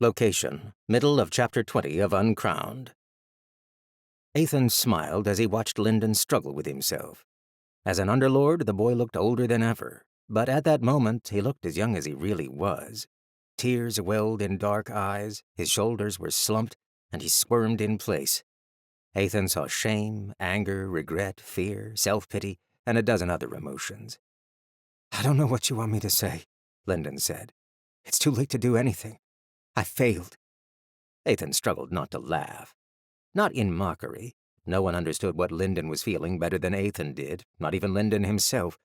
Location, middle of Chapter 20 of Uncrowned. Ethan smiled as he watched Lyndon struggle with himself. As an underlord, the boy looked older than ever, but at that moment he looked as young as he really was. Tears welled in dark eyes, his shoulders were slumped, and he squirmed in place. Ethan saw shame, anger, regret, fear, self-pity, and a dozen other emotions. "I don't know what you want me to say," Lyndon said. "It's too late to do anything. I failed." Ethan struggled not to laugh. Not in mockery. No one understood what Lyndon was feeling better than Ethan did, not even Lyndon himself.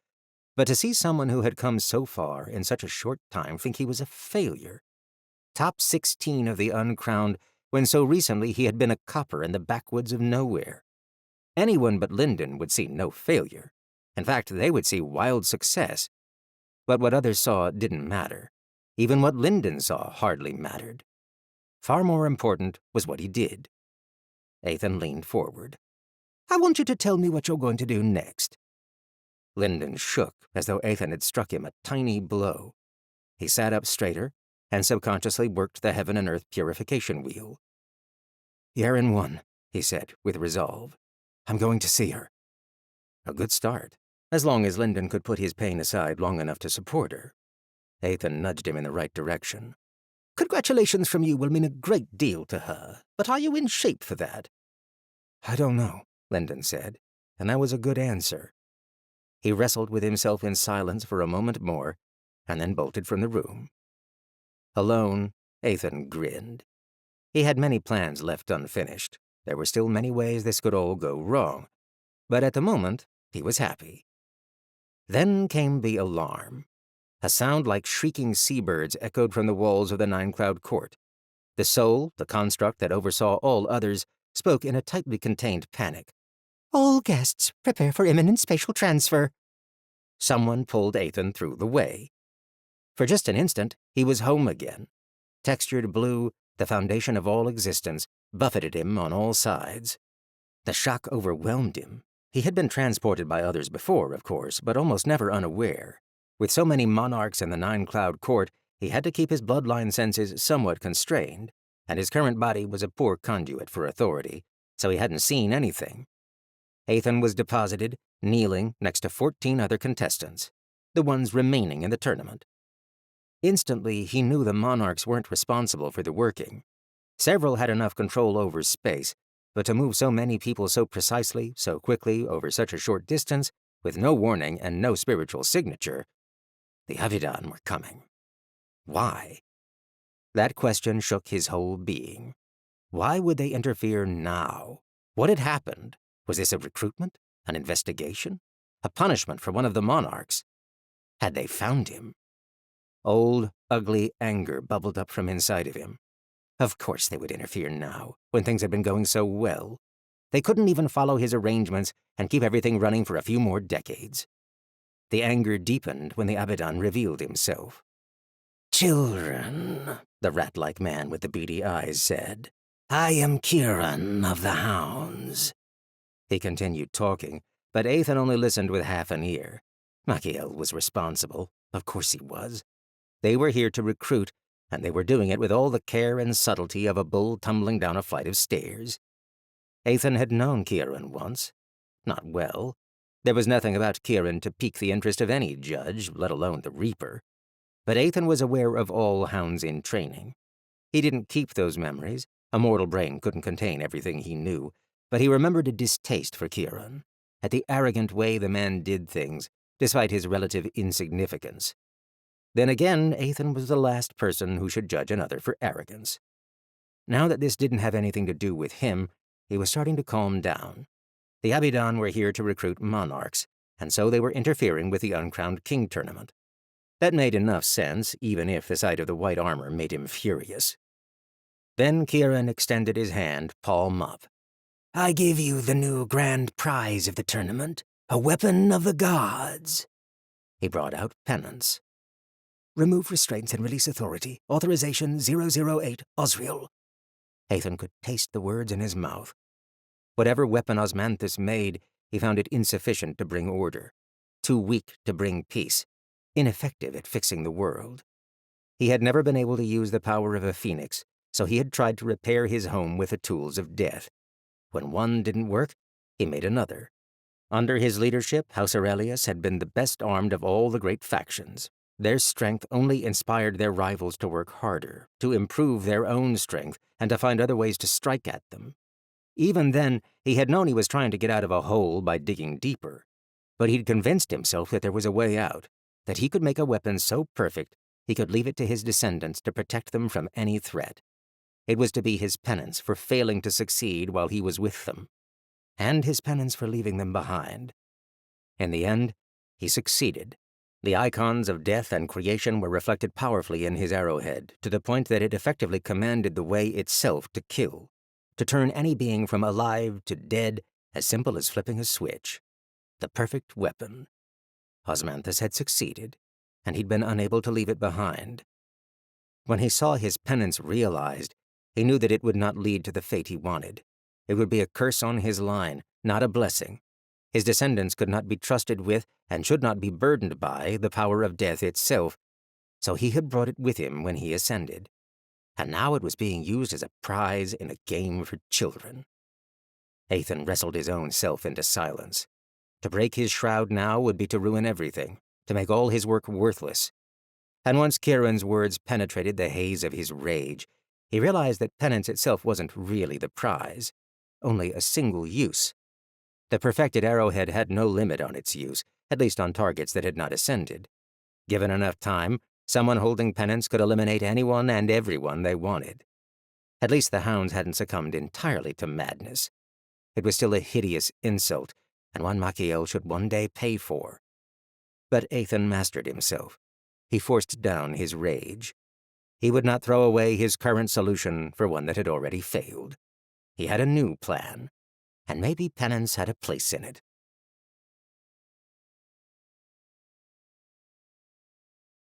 But to see someone who had come so far in such a short time think he was a failure. Top 16 of the Uncrowned, when so recently he had been a copper in the backwoods of nowhere. Anyone but Lyndon would see no failure. In fact, they would see wild success. But what others saw didn't matter. Even what Lyndon saw hardly mattered. Far more important was what he did. Ethan leaned forward. "I want you to tell me what you're going to do next." Lyndon shook as though Ethan had struck him a tiny blow. He sat up straighter and subconsciously worked the heaven and earth purification wheel. "Yaren won," he said with resolve. "I'm going to see her." A good start, as long as Lyndon could put his pain aside long enough to support her. Ethan nudged him in the right direction. "Congratulations from you will mean a great deal to her, but are you in shape for that?" "I don't know," Lyndon said, and that was a good answer. He wrestled with himself in silence for a moment more, and then bolted from the room. Alone, Ethan grinned. He had many plans left unfinished. There were still many ways this could all go wrong, but at the moment, he was happy. Then came the alarm. A sound like shrieking seabirds echoed from the walls of the Nine-Cloud Court. The soul, the construct that oversaw all others, spoke in a tightly contained panic. "All guests, prepare for imminent spatial transfer." Someone pulled Ethan through the way. For just an instant, he was home again. Textured blue, the foundation of all existence, buffeted him on all sides. The shock overwhelmed him. He had been transported by others before, of course, but almost never unaware. With so many monarchs in the Nine-Cloud Court, he had to keep his bloodline senses somewhat constrained, and his current body was a poor conduit for authority, so he hadn't seen anything. Ethan was deposited, kneeling next to 14 other contestants, the ones remaining in the tournament. Instantly, he knew the monarchs weren't responsible for the working. Several had enough control over space, but to move so many people so precisely, so quickly, over such a short distance, with no warning and no spiritual signature, the Avidan were coming. Why? That question shook his whole being. Why would they interfere now? What had happened? Was this a recruitment? An investigation? A punishment for one of the monarchs? Had they found him? Old, ugly anger bubbled up from inside of him. Of course they would interfere now, when things had been going so well. They couldn't even follow his arrangements and keep everything running for a few more decades. The anger deepened when the Abidan revealed himself. "Children," the rat-like man with the beady eyes said, "I am Kieran of the Hounds." He continued talking, but Ethan only listened with half an ear. Machiel was responsible. Of course he was. They were here to recruit, and they were doing it with all the care and subtlety of a bull tumbling down a flight of stairs. Ethan had known Kieran once. Not well. There was nothing about Kieran to pique the interest of any judge, let alone the Reaper. But Ethan was aware of all hounds in training. He didn't keep those memories. A mortal brain couldn't contain everything he knew, but he remembered a distaste for Kieran, at the arrogant way the man did things, despite his relative insignificance. Then again, Ethan was the last person who should judge another for arrogance. Now that this didn't have anything to do with him, he was starting to calm down. The Abidan were here to recruit monarchs, and so they were interfering with the Uncrowned King tournament. That made enough sense, even if the sight of the white armor made him furious. Then Kieran extended his hand, palm up. "I give you the new grand prize of the tournament, a weapon of the gods." He brought out penance. "Remove restraints and release authority. Authorization 008, Osriel." Ethan could taste the words in his mouth. Whatever weapon Osmanthus made, he found it insufficient to bring order, too weak to bring peace, ineffective at fixing the world. He had never been able to use the power of a phoenix, so he had tried to repair his home with the tools of death. When one didn't work, he made another. Under his leadership, House Aurelius had been the best armed of all the great factions. Their strength only inspired their rivals to work harder, to improve their own strength, and to find other ways to strike at them. Even then, he had known he was trying to get out of a hole by digging deeper. But he'd convinced himself that there was a way out, that he could make a weapon so perfect he could leave it to his descendants to protect them from any threat. It was to be his penance for failing to succeed while he was with them, and his penance for leaving them behind. In the end, he succeeded. The icons of death and creation were reflected powerfully in his arrowhead, to the point that it effectively commanded the way itself to kill, to turn any being from alive to dead as simple as flipping a switch. The perfect weapon. Osmanthus had succeeded, and he'd been unable to leave it behind. When he saw his penance realized, he knew that it would not lead to the fate he wanted. It would be a curse on his line, not a blessing. His descendants could not be trusted with, and should not be burdened by, the power of death itself, so he had brought it with him when he ascended. And now it was being used as a prize in a game for children. Ethan wrestled his own self into silence. To break his shroud now would be to ruin everything, to make all his work worthless. And once Kieran's words penetrated the haze of his rage, he realized that penance itself wasn't really the prize, only a single use. The perfected arrowhead had no limit on its use, at least on targets that had not ascended. Given enough time, someone holding penance could eliminate anyone and everyone they wanted. At least the hounds hadn't succumbed entirely to madness. It was still a hideous insult, and one Machiel should one day pay for. But Ethan mastered himself. He forced down his rage. He would not throw away his current solution for one that had already failed. He had a new plan, and maybe penance had a place in it.